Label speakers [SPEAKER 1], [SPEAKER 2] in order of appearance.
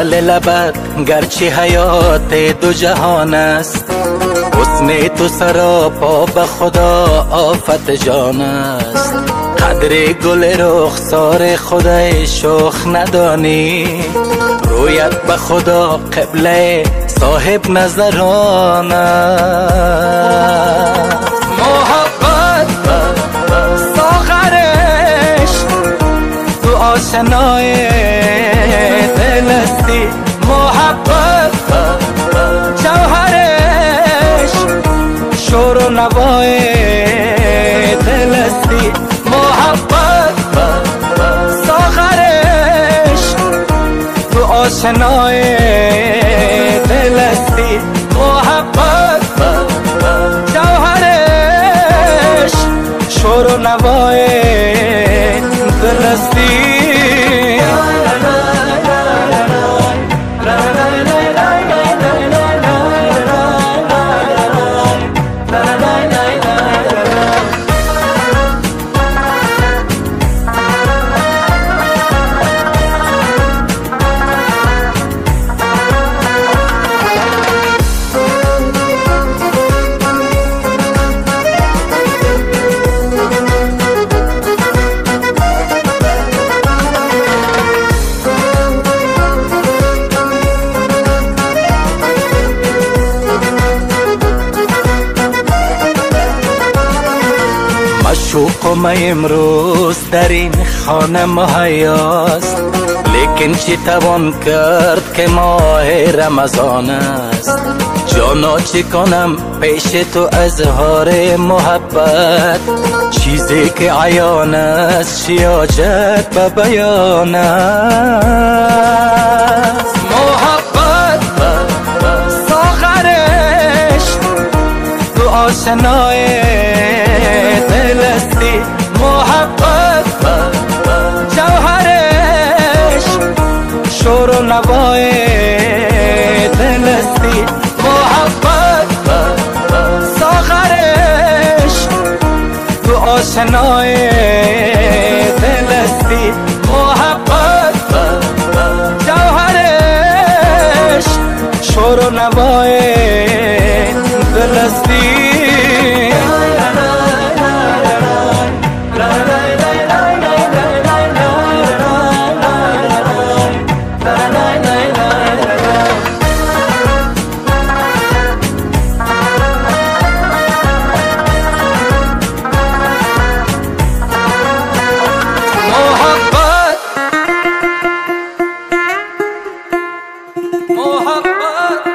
[SPEAKER 1] لعل لبت گرچه حیات دو جهان است، حسن تو سراپا به خدا آفت جان است. قدر گل رخسار خدای شوخ ندانی، رویت به خدا قبله صاحب نظران است. محبت ساغرش تو آشنای دلستی، محبت جوهرش شور و نوای دلستی، محبت ساغرش تو آشنای دلستی، محبت جوهرش شور و نوای دلستی. مشوق من امروز در این خانه مهیاست، لیکن چی توان کرد که ماه رمضان است. جانا چی کنم پیش تو اظهار محبت، چیزی که عیان است شیاجت به بیان است. محبت ساغرش تو آشنای دلستی، محبت جوهرش شور و نوای دلستی، محبت ساغرش تو آشنای دلستی، محبت جوهرش شور و نوای دلستی.
[SPEAKER 2] محبت